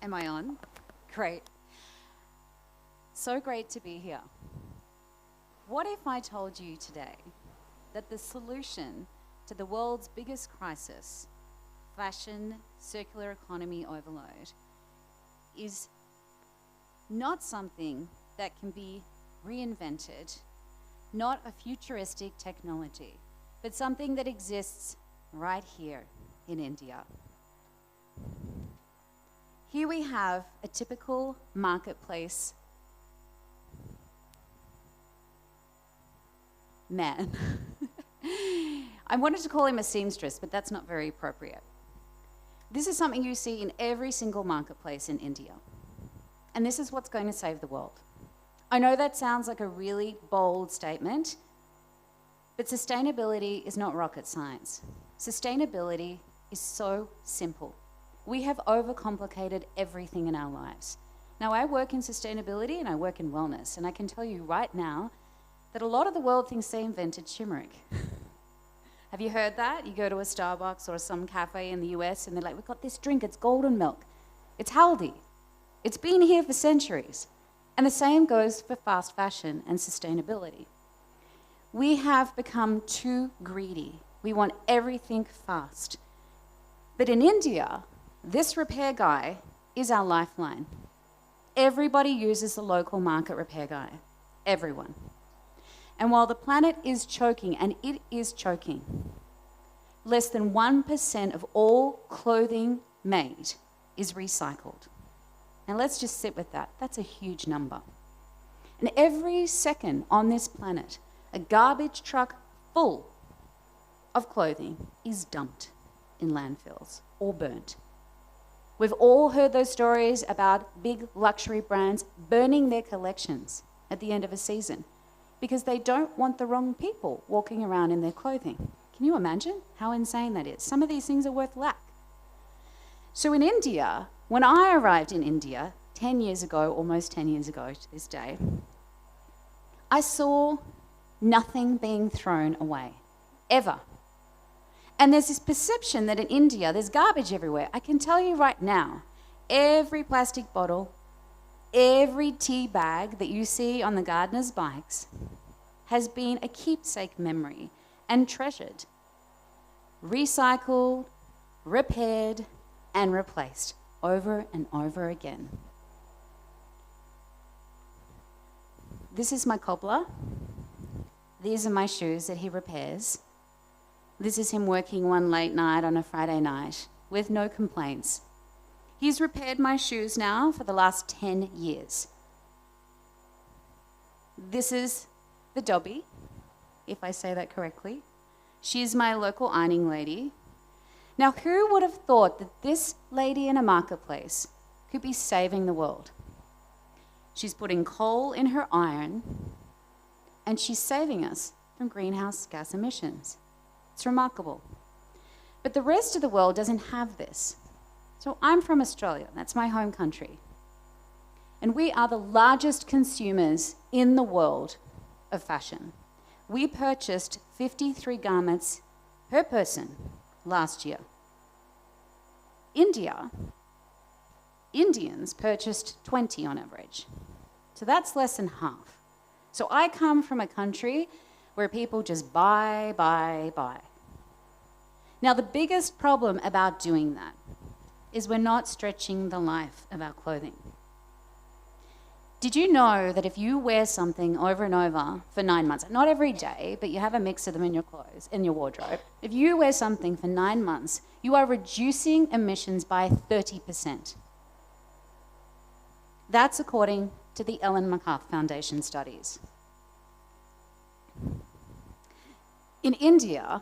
Am I on? Great. So great to be here. What if I told you today that the solution to the world's biggest crisis, fashion, circular economy overload, is not something that can be reinvented, not a futuristic technology, but something that exists right here in India. Here we have a typical marketplace man. I wanted to call him a seamstress, but that's not very appropriate. This is something you see in every single marketplace in India. And this is what's going to save the world. I know that sounds like a really bold statement, but sustainability is not rocket science. Sustainability is so simple. We have overcomplicated everything in our lives. Now, I work in sustainability and I work in wellness, and I can tell you right now that a lot of the world thinks they invented turmeric. Have you heard that? You go to a Starbucks or some cafe in the US and they're like, we've got this drink, it's golden milk. It's healthy. It's been here for centuries. And the same goes for fast fashion and sustainability. We have become too greedy. We want everything fast. But in India, this repair guy is our lifeline. Everybody uses the local market repair guy. Everyone. And while the planet is choking, and it is choking, less than 1% of all clothing made is recycled. Now let's just sit with that. That's a huge number. And every second on this planet, a garbage truck full of clothing is dumped in landfills or burnt. We've all heard those stories about big luxury brands burning their collections at the end of a season because they don't want the wrong people walking around in their clothing. Can you imagine how insane that is? Some of these things are worth lakh. So in India, when I arrived in India 10 years ago, almost 10 years ago to this day, I saw nothing being thrown away, ever. And there's this perception that in India, there's garbage everywhere. I can tell you right now, every plastic bottle, every tea bag that you see on the gardeners' bikes has been a keepsake memory and treasured, recycled, repaired, and replaced over and over again. This is my cobbler. These are my shoes that he repairs. This is him working one late night on a Friday night with no complaints. He's repaired my shoes now for the last 10 years. This is the Dobby, if I say that correctly. She's my local ironing lady. Now, who would have thought that this lady in a marketplace could be saving the world? She's putting coal in her iron, and she's saving us from greenhouse gas emissions. It's remarkable. But the rest of the world doesn't have this. So I'm from Australia, that's my home country. And we are the largest consumers in the world of fashion. We purchased 53 garments per person last year. Indians purchased 20 on average. So that's less than half. So I come from a country where people just buy. Now, the biggest problem about doing that is we're not stretching the life of our clothing. Did you know that if you wear something over and over for 9 months, not every day, but you have a mix of them in your clothes, in your wardrobe, if you wear something for 9 months, you are reducing emissions by 30%. That's according to the Ellen MacArthur Foundation studies. In India,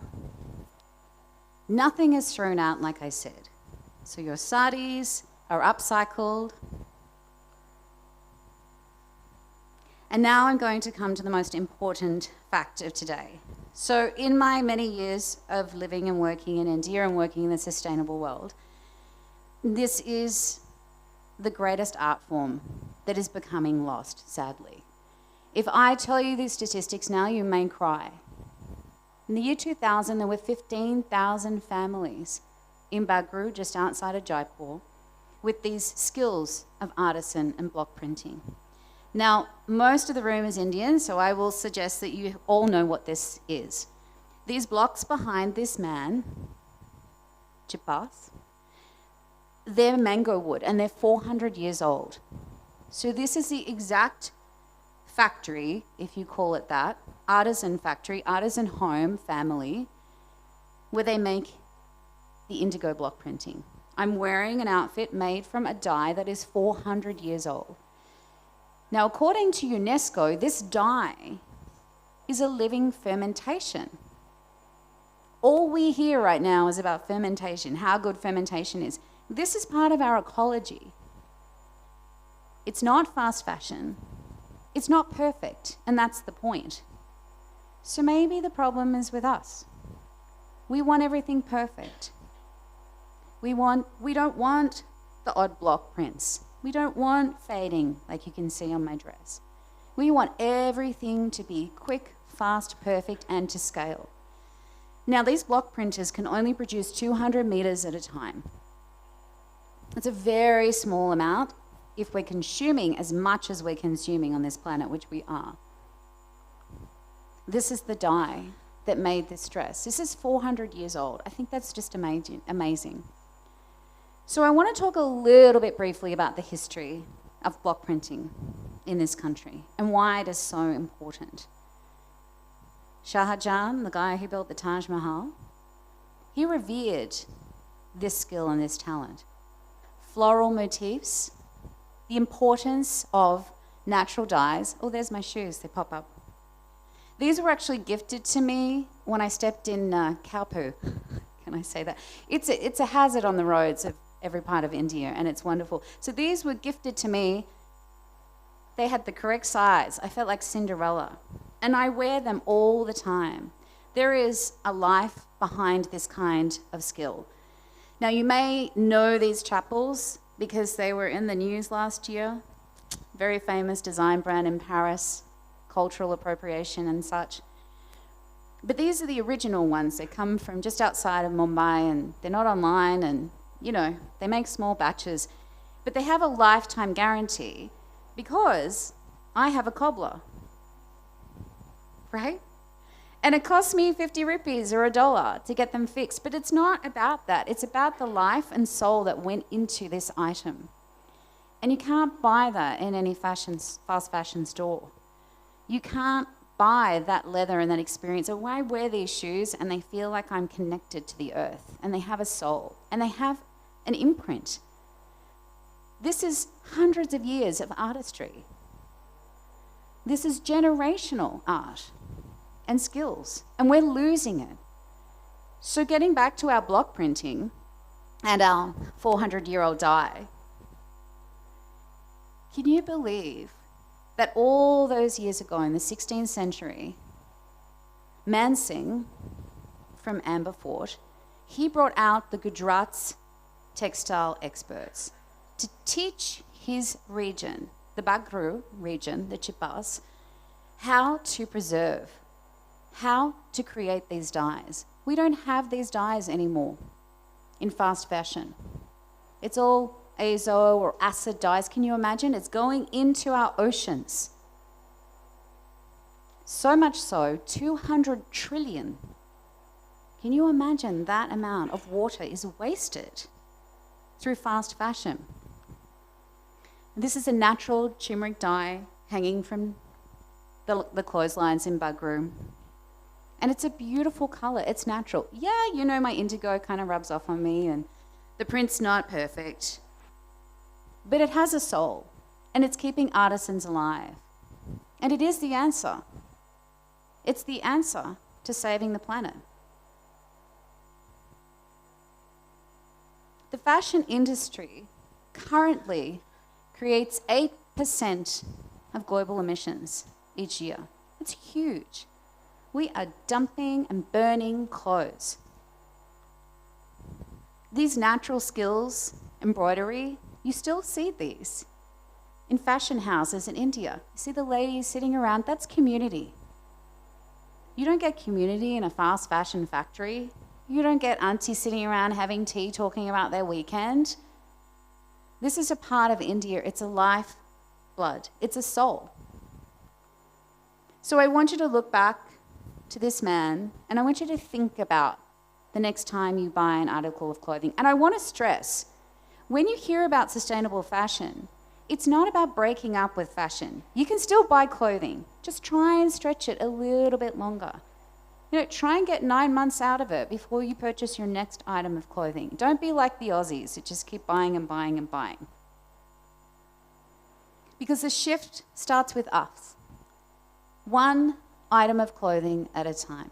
nothing is thrown out, like I said. So your saris are upcycled. And now I'm going to come to the most important fact of today. So in my many years of living and working in India and working in the sustainable world, this is the greatest art form that is becoming lost, sadly. If I tell you these statistics now, you may cry. In the year 2000, there were 15,000 families in Bagru, just outside of Jaipur, with these skills of artisan and block printing. Now, most of the room is Indian, so I will suggest that you all know what this is. These blocks behind this man, Chipas, they're mango wood and they're 400 years old. So this is the exact factory, if you call it that, artisan factory, artisan home, family, where they make the indigo block printing. I'm wearing an outfit made from a dye that is 400 years old. Now, according to UNESCO, this dye is a living fermentation. All we hear right now is about fermentation, how good fermentation is. This is part of our ecology. It's not fast fashion. It's not perfect, and that's the point. So maybe the problem is with us. We want everything perfect. We don't want the odd block prints. We don't want fading like you can see on my dress. We want everything to be quick, fast, perfect, and to scale. Now, these block printers can only produce 200 meters at a time. It's a very small amount if we're consuming as much as we're consuming on this planet, which we are. This is the dye that made this dress. This is 400 years old. I think that's just amazing. So I want to talk a little bit briefly about the history of block printing in this country and why it is so important. Shah Jahan, the guy who built the Taj Mahal, he revered this skill and this talent. Floral motifs, the importance of natural dyes. Oh, there's my shoes, they pop up. These were actually gifted to me when I stepped in cow poo. Can I say that? It's a hazard on the roads of every part of India, and it's wonderful. So these were gifted to me. They had the correct size. I felt like Cinderella. And I wear them all the time. There is a life behind this kind of skill. Now, you may know these chapels because they were in the news last year. Very famous design brand in Paris, cultural appropriation and such. But these are the original ones. They come from just outside of Mumbai, and they're not online, and you know, they make small batches, but they have a lifetime guarantee because I have a cobbler, right? And it costs me 50 rupees or $1 to get them fixed, but it's not about that. It's about the life and soul that went into this item. And you can't buy that in any fast fashion store. You can't buy that leather and that experience. So I wear these shoes and they feel like I'm connected to the earth, and they have a soul and they have an imprint. This is hundreds of years of artistry. This is generational art and skills, and we're losing it. So getting back to our block printing and our 400-year-old dye, can you believe that all those years ago in the 16th century, Mansingh from Amberfort, he brought out the Gujarat's textile experts to teach his region, the Bagru region, the Chipas, how to preserve, how to create these dyes. We don't have these dyes anymore in fast fashion. It's all azo or acid dyes. Can you imagine? It's going into our oceans. So much so, 200 trillion. Can you imagine that amount of water is wasted through fast fashion? This is a natural turmeric dye hanging from the clotheslines in Bagru. And it's a beautiful color. It's natural. Yeah, you know, my indigo kind of rubs off on me and the print's not perfect. But it has a soul, and it's keeping artisans alive. And it is the answer. It's the answer to saving the planet. The fashion industry currently creates 8% of global emissions each year. It's huge. We are dumping and burning clothes. These natural skills, embroidery, you still see these in fashion houses in India. You see the ladies sitting around, that's community. You don't get community in a fast fashion factory. You don't get aunties sitting around having tea talking about their weekend. This is a part of India. It's a lifeblood. It's a soul. So I want you to look back to this man, and I want you to think about the next time you buy an article of clothing. And I want to stress, when you hear about sustainable fashion, it's not about breaking up with fashion. You can still buy clothing. Just try and stretch it a little bit longer. Try and get 9 months out of it before you purchase your next item of clothing. Don't be like the Aussies who just keep buying and buying and buying. Because the shift starts with us. One item of clothing at a time.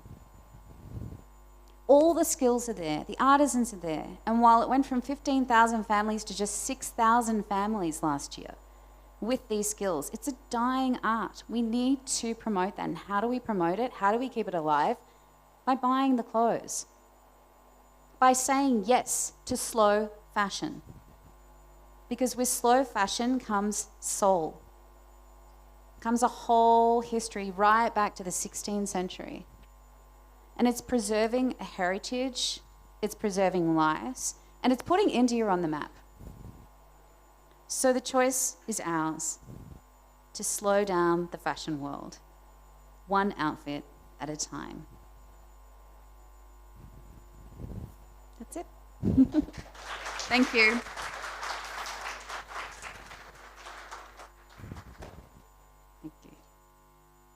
All the skills are there, the artisans are there, and while it went from 15,000 families to just 6,000 families last year with these skills, it's a dying art. We need to promote that. And how do we promote it? How do we keep it alive? By buying the clothes. By saying yes to slow fashion. Because with slow fashion comes soul. Comes a whole history right back to the 16th century. And it's preserving a heritage, it's preserving lives, and it's putting India on the map. So the choice is ours, to slow down the fashion world, one outfit at a time. That's it. Thank you.